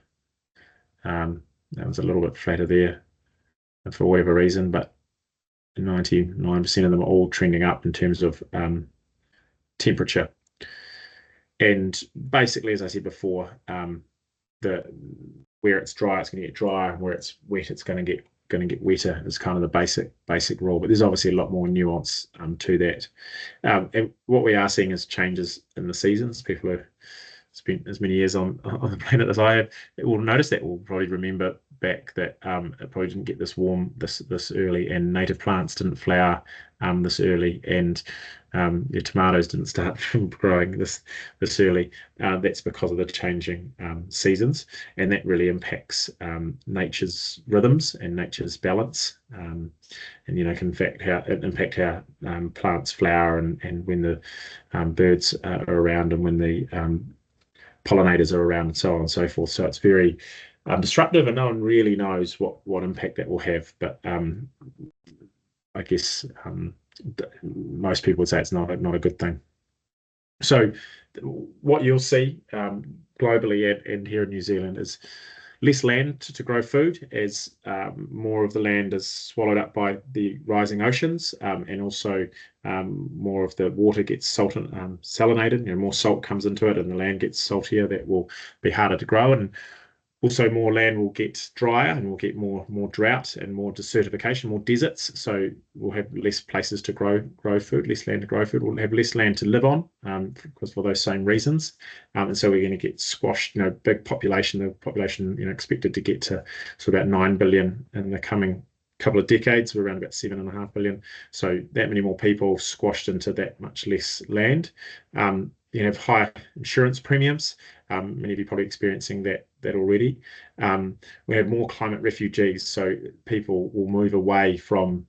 That was a little bit flatter there for whatever reason, but 99% of them are all trending up in terms of temperature. And basically, as I said before, where it's dry, it's going to get drier, and where it's wet, it's going to get wetter. Is kind of the basic rule. But there's obviously a lot more nuance to that. And what we are seeing is changes in the seasons. People who spent as many years on the planet as I have will notice that. Will probably remember back that it probably didn't get this warm this early, and native plants didn't flower this early, and your tomatoes didn't start growing this early. That's because of the changing seasons, and that really impacts nature's rhythms and nature's balance, and can impact how plants flower and when the birds are around and when the pollinators are around and so on and so forth. So it's very disruptive, and no one really knows what impact that will have. But I guess most people would say it's not a good thing. So what you'll see globally and here in New Zealand is less land to grow food, as more of the land is swallowed up by the rising oceans, and also more of the water gets salinated. More salt comes into it, and the land gets saltier. That will be harder to grow, and also more land will get drier, and we'll get more drought and more desertification, more deserts. So we'll have less places to grow food, less land to grow food. We'll have less land to live on, because for those same reasons. And so we're going to get squashed. Big population. The population, expected to get to about 9 billion in the coming couple of decades. We're around about 7.5 billion. So that many more people squashed into that much less land. You have high insurance premiums. Many of you probably experiencing that already. We have more climate refugees, so people will move away from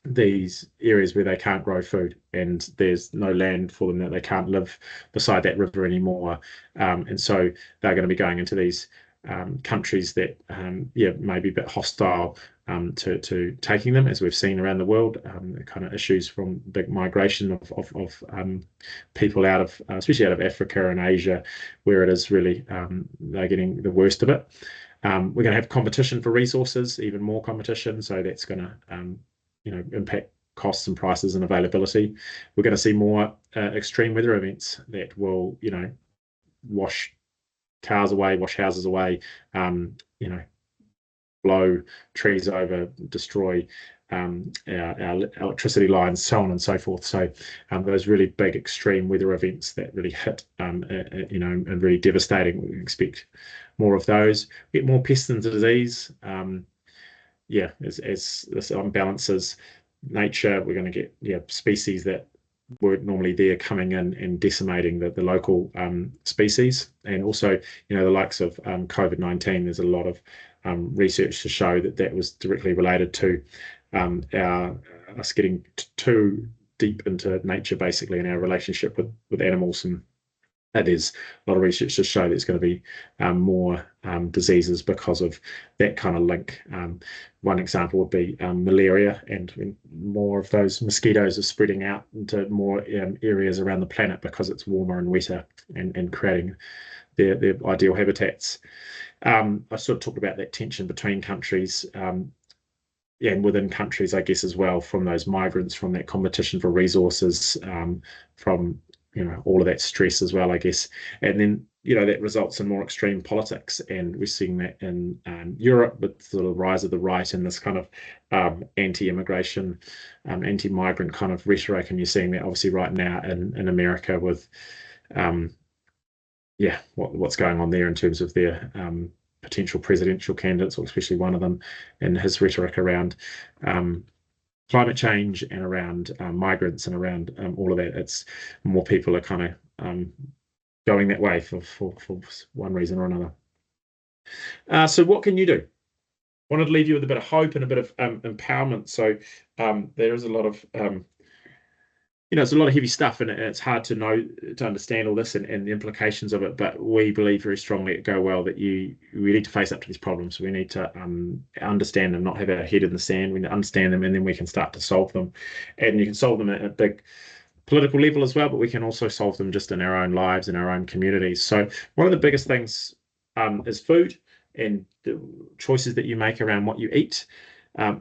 these areas where they can't grow food, and there's no land for them, that they can't live beside that river anymore. And so they're going to be going into these countries that may be a bit hostile to taking them, as we've seen around the world. The kind of issues from big migration of people out of, especially out of Africa and Asia, where it is really they're getting the worst of it. We're going to have competition for resources, even more competition. So that's going to, impact costs and prices and availability. We're going to see more extreme weather events that will, wash cars away, wash houses away, blow trees over, destroy our electricity lines, so on and so forth. So those really big extreme weather events that really hit, and really devastating. We expect more of those. We get more pests and disease. As this unbalances nature, we're going to get species that weren't normally there coming in and decimating the local species. And also, the likes of COVID-19, there's a lot of research to show that was directly related to us getting too deep into nature, basically, in our relationship with animals. And there's a lot of research to show there's going to be more diseases because of that kind of link. One example would be malaria, and more of those mosquitoes are spreading out into more areas around the planet because it's warmer and wetter, and creating their ideal habitats. I sort of talked about that tension between countries, and within countries, I guess, as well, from those migrants, from that competition for resources, from all of that stress as well, I guess. And then, that results in more extreme politics. And we're seeing that in Europe with the sort of rise of the right and this kind of anti-immigration, anti-migrant kind of rhetoric. And you're seeing that obviously right now in America with, what's going on there in terms of their potential presidential candidates, or especially one of them, and his rhetoric around climate change and around migrants and around all of that. It's more people are kind of going that way for one reason or another. So what can you do? I wanted to leave you with a bit of hope and a bit of empowerment. So there is a lot of it's a lot of heavy stuff, and it's hard to understand all this and the implications of it. But we believe very strongly at Go Well that we need to face up to these problems. We need to understand them, not have our head in the sand. We need to understand them, and then we can start to solve them. And you can solve them at a big political level as well, but we can also solve them just in our own lives, in our own communities. So one of the biggest things is food and the choices that you make around what you eat.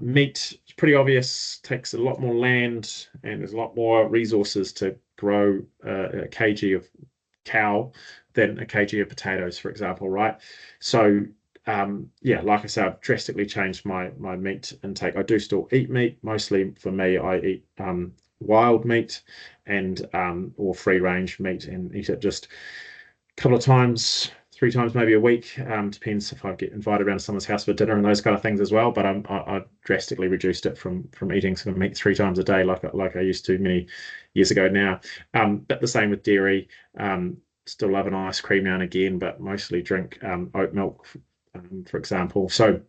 Meat is pretty obvious, takes a lot more land, and there's a lot more resources to grow a kg of cow than a kg of potatoes, for example, right? So like I said, I've drastically changed my meat intake. I do still eat meat. Mostly for me, I eat wild meat and or free range meat, and eat it just a couple of times, 3 times maybe a week. Depends if I get invited around to someone's house for dinner and those kind of things as well. But I drastically reduced it from eating sort of meat 3 times a day like I used to many years ago now. But the same with dairy. Still love an ice cream now and again, but mostly drink oat milk, for example. So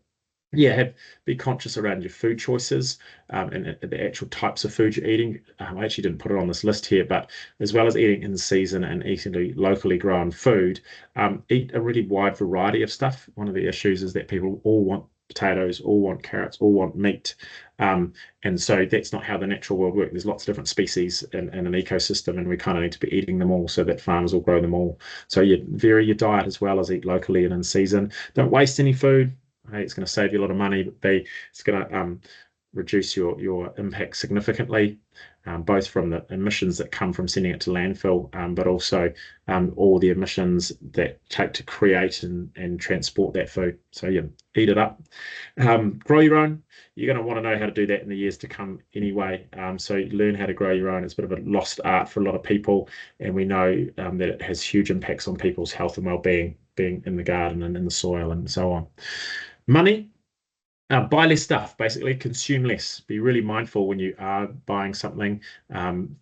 be conscious around your food choices and the actual types of food you're eating. I actually didn't put it on this list here, but as well as eating in season and eating locally grown food, eat a really wide variety of stuff. One of the issues is that people all want potatoes, all want carrots, all want meat. And so that's not how the natural world works. There's lots of different species in an ecosystem, and we kind of need to be eating them all so that farmers will grow them all. So you vary your diet as well as eat locally and in season. Don't waste any food. Hey, it's going to save you a lot of money, but it's going to reduce your impact significantly, both from the emissions that come from sending it to landfill, but also all the emissions that take to create and transport that food. So eat it up. Grow your own. You're going to want to know how to do that in the years to come anyway. So learn how to grow your own. It's a bit of a lost art for a lot of people, and we know that it has huge impacts on people's health and well-being, being in the garden and in the soil and so on. Money. Buy less stuff, basically. Consume less. Be really mindful when you are buying something.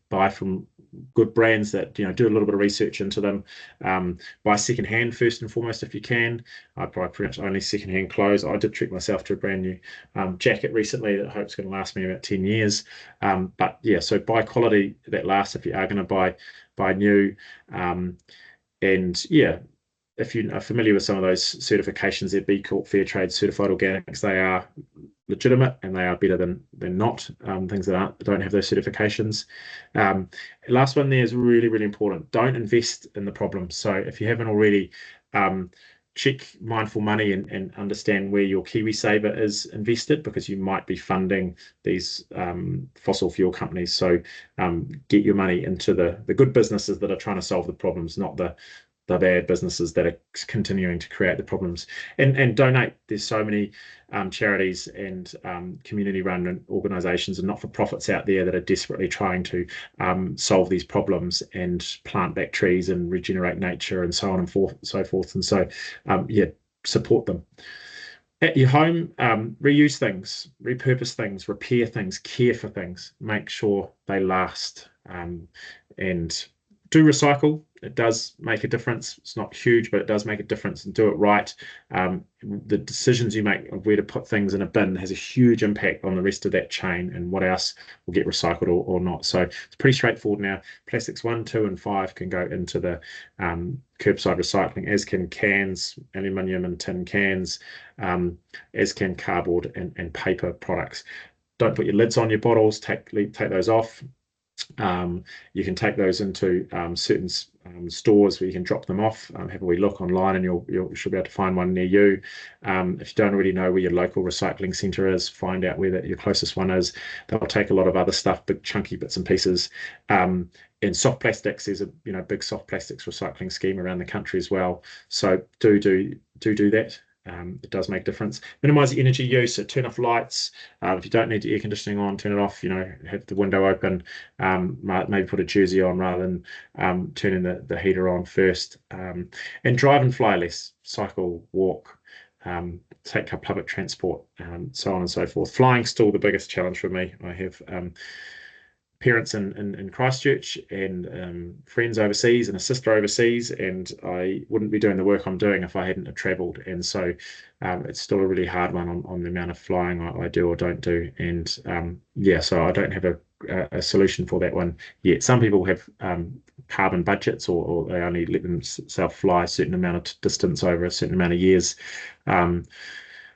Buy from good brands that do a little bit of research into them. Buy secondhand first and foremost if you can. I buy pretty much only secondhand clothes. I did treat myself to a brand new jacket recently that I hope is going to last me about 10 years. So buy quality that lasts if you are going to buy new. If you are familiar with some of those certifications, they're B Corp, Fair Trade, Certified Organics. They are legitimate and they are better than not things that don't have those certifications. Last one there is really, really important. Don't invest in the problem. So if you haven't already, check Mindful Money and understand where your KiwiSaver is invested, because you might be funding these fossil fuel companies. So get your money into the good businesses that are trying to solve the problems, not the bad businesses that are continuing to create the problems. And donate. There's so many charities and community-run organisations and not-for-profits out there that are desperately trying to solve these problems and plant back trees and regenerate nature and so on and so forth. And so, yeah, support them. At your home, reuse things, repurpose things, repair things, care for things, make sure they last, and do recycle. It does make a difference. It's not huge, but it does make a difference, and do it right. The decisions you make of where to put things in a bin has a huge impact on the rest of that chain and what else will get recycled or not. So it's pretty straightforward now. Plastics 1, 2, and 5 can go into the curbside recycling, as can cans, aluminium and tin cans, as can cardboard and paper products. Don't put your lids on your bottles. Take those off. You can take those into certain stores where you can drop them off. Have a wee look online, and you should be able to find one near you. If you don't already know where your local recycling centre is, find out where your closest one is. They'll take a lot of other stuff, big chunky bits and pieces. In soft plastics, there's a big soft plastics recycling scheme around the country as well. So do that. It does make a difference. Minimize the energy use. So turn off lights. If you don't need the air conditioning on, turn it off. Have the window open. Maybe put a jersey on rather than turning the heater on first. And drive and fly less. Cycle, walk, take public transport, so on and so forth. Flying's still the biggest challenge for me. I have parents in Christchurch and friends overseas and a sister overseas, and I wouldn't be doing the work I'm doing if I hadn't have travelled. And so it's still a really hard one on the amount of flying I do or don't do. And yeah, so I don't have a solution for that one yet. Some people have carbon budgets, or they only let themselves fly a certain amount of distance over a certain amount of years,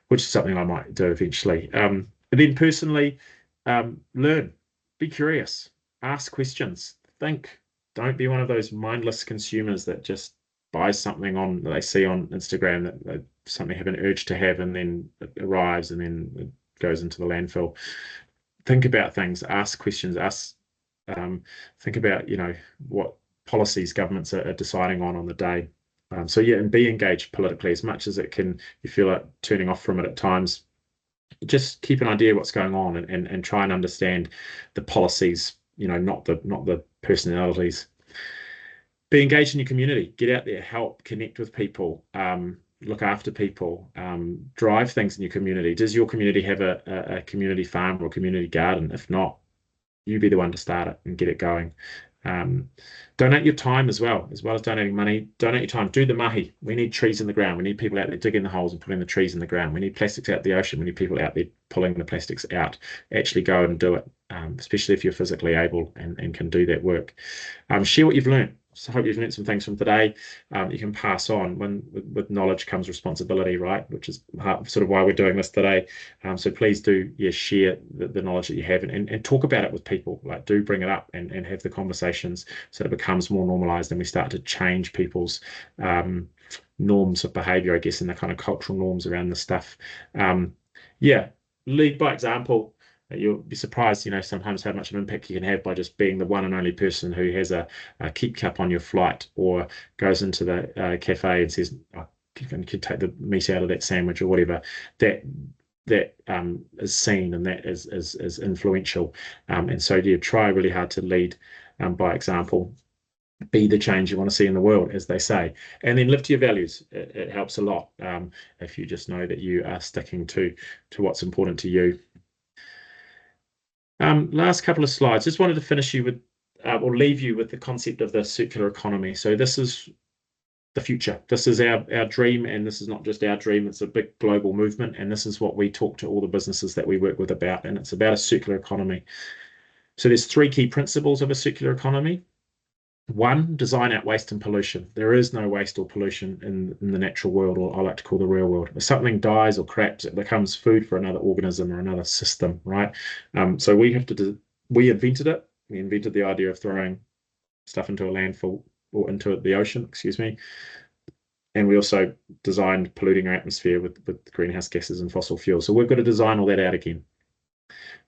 which is something I might do eventually. And then personally, learn. Be curious, ask questions, think. Don't be one of those mindless consumers that just buys something that they see on Instagram that they suddenly have an urge to have, and then it arrives and then it goes into the landfill. Think about things, ask questions, think about what policies governments are deciding on the day. So yeah, and be engaged politically as much as you feel like turning off from it at times. Just keep an idea what's going on and try and understand the policies, not the personalities. Be engaged in your community. Get out there, help, connect with people, look after people, drive things in your community. Does your community have a community farm or a community garden? If not, you be the one to start it and get it going. Donate your time as well as donating money. Donate your time. Do the mahi. We need trees in the ground. We need people out there digging the holes and putting the trees in the ground. We need plastics out the ocean. We need people out there pulling the plastics out. Actually go and do it, especially if you're physically able and can do that work. Share what you've learned. So I hope you've learned some things from today. You can pass on. With knowledge comes responsibility, right? Which is sort of why we're doing this today. So please do, share the knowledge that you have and talk about it with people. Like, do bring it up and have the conversations so that it becomes more normalized and we start to change people's norms of behavior, I guess, and the kind of cultural norms around this stuff. Lead by example. You'll be surprised, sometimes how much of an impact you can have by just being the one and only person who has a keep cup on your flight, or goes into the cafe and says, you can take the meat out of that sandwich or whatever. That is seen, and that is influential. And so, try really hard to lead by example. Be the change you want to see in the world, as they say, and then live to your values. It helps a lot if you just know that you are sticking to what's important to you. Last couple of slides. Just wanted to finish you with, or leave you with, the concept of the circular economy. So this is the future. This is our dream, and this is not just our dream. It's a big global movement, and this is what we talk to all the businesses that we work with about, and it's about a circular economy. So there's 3 key principles of a circular economy. 1, design out waste and pollution. There is no waste or pollution in the natural world, or I like to call the real world. If something dies or cracks, it becomes food for another organism or another system, right? So we invented it. We invented the idea of throwing stuff into a landfill, or into the ocean, excuse me. And we also designed polluting our atmosphere with greenhouse gases and fossil fuels. So we've got to design all that out again.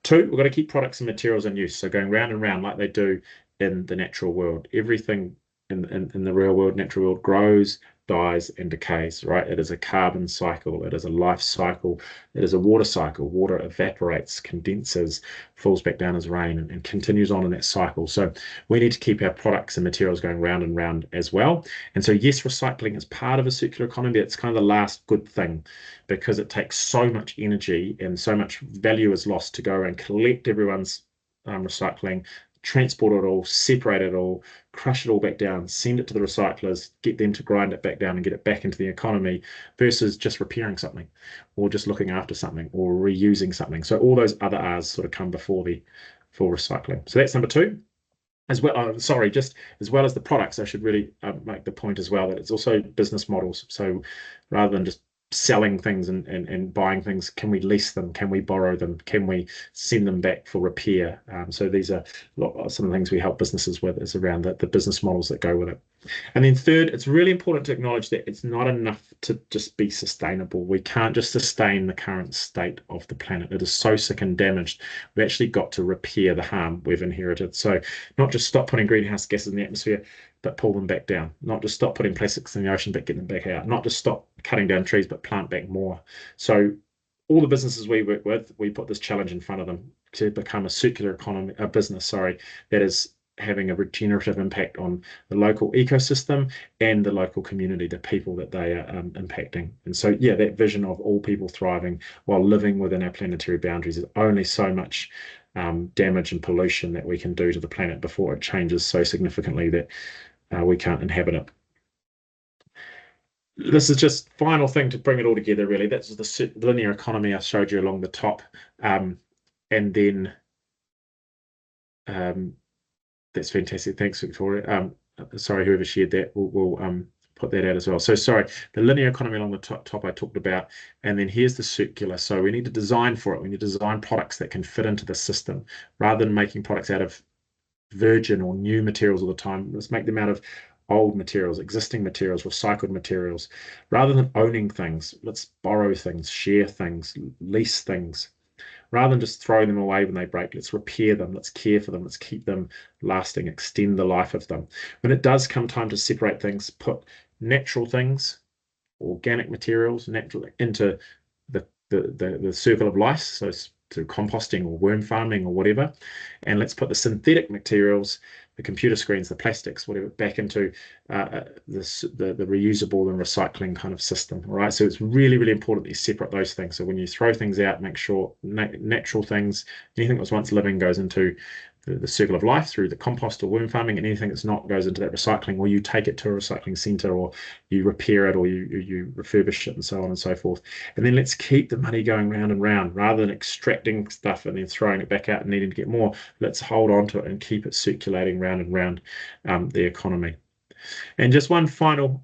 Two, we've got to keep products and materials in use. So going round and round like they do in the natural world. Everything in the real world, natural world, grows, dies, and decays, right? It is a carbon cycle. It is a life cycle. It is a water cycle. Water evaporates, condenses, falls back down as rain, and continues on in that cycle. So we need to keep our products and materials going round and round as well. And so, yes, recycling is part of a circular economy. It's kind of the last good thing because it takes so much energy and so much value is lost to go and collect everyone's recycling, transport it all, separate it all, crush it all back down, send it to the recyclers, get them to grind it back down and get it back into the economy versus just repairing something or just looking after something or reusing something. So all those other R's sort of come before the full recycling. So that's number two. As well, sorry, just as well as the products, I should really make the point as well that it's also business models. So rather than just selling things and buying things, can we lease them? Can we borrow them? Can we send them back for repair? So these are some of the things we help businesses with is around the business models that go with it. And then third, it's really important to acknowledge that it's not enough to just be sustainable. We can't just sustain the current state of the planet. It is so sick and damaged. We've actually got to repair the harm we've inherited. So not just stop putting greenhouse gases in the atmosphere, but pull them back down. Not just stop putting plastics in the ocean, but get them back out. Not just stop cutting down trees, but plant back more. So all the businesses we work with, we put this challenge in front of them to become a circular economy, a business, sorry, that is having a regenerative impact on the local ecosystem and the local community, the people that they are impacting. And so, yeah, that vision of all people thriving while living within our planetary boundaries is only so much damage and pollution that we can do to the planet before it changes so significantly that we can't inhabit it. This is just final thing to bring it all together, really. That's the linear economy I showed you along the top. And then that's fantastic. Thanks, Victoria. Sorry, whoever shared that, we'll put that out as well. So sorry, the linear economy along the top I talked about, and then here's the circular. So we need to design for it. We need to design products that can fit into the system rather than making products out of virgin or new materials all the time. Let's make them out of old materials, existing materials, recycled materials. Rather than owning things, let's borrow things, share things, lease things. Rather than just throw them away when they break, let's repair them, let's care for them, let's keep them lasting, extend the life of them. When it does come time to separate things, put natural things, organic materials, natural into the circle of life, so through composting or worm farming or whatever, and let's put the synthetic materials, the computer screens, the plastics, whatever, back into the reusable and recycling kind of system. All right, so it's really, really important that you separate those things. So when you throw things out, make sure natural things, anything that was once living goes into the circle of life through the compost or worm farming, and anything that's not goes into that recycling, or you take it to a recycling center, or you repair it, or you refurbish it, and so on and so forth. And then let's keep the money going round and round rather than extracting stuff and then throwing it back out and needing to get more. Let's hold on to it and keep it circulating round and round the economy. And just one final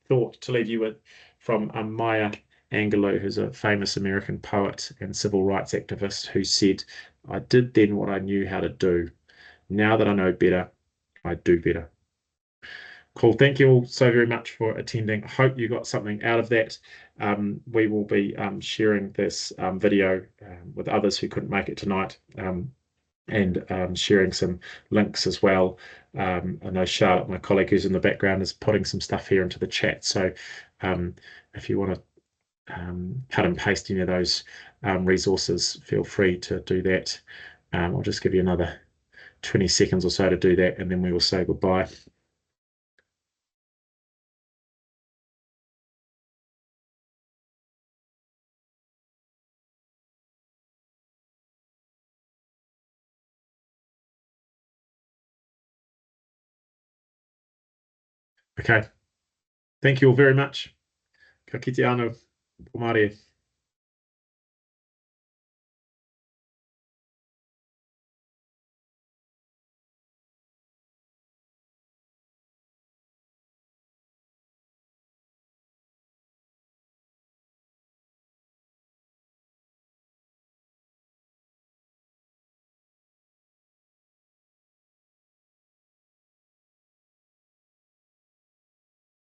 thought to leave you with from Maya Angelou, who's a famous American poet and civil rights activist, who said, "I did then what I knew how to do. Now that I know better, I do better." Cool. Thank you all so very much for attending. I hope you got something out of that. We will be sharing this video with others who couldn't make it tonight. And sharing some links as well. I know Charlotte, my colleague who's in the background, is putting some stuff here into the chat. So if you want to cut and paste any of those resources, feel free to do that. I'll just give you another 20 seconds or so to do that, and then we will say goodbye. Okay. Thank you all very much. Ka kite anō. Pomare.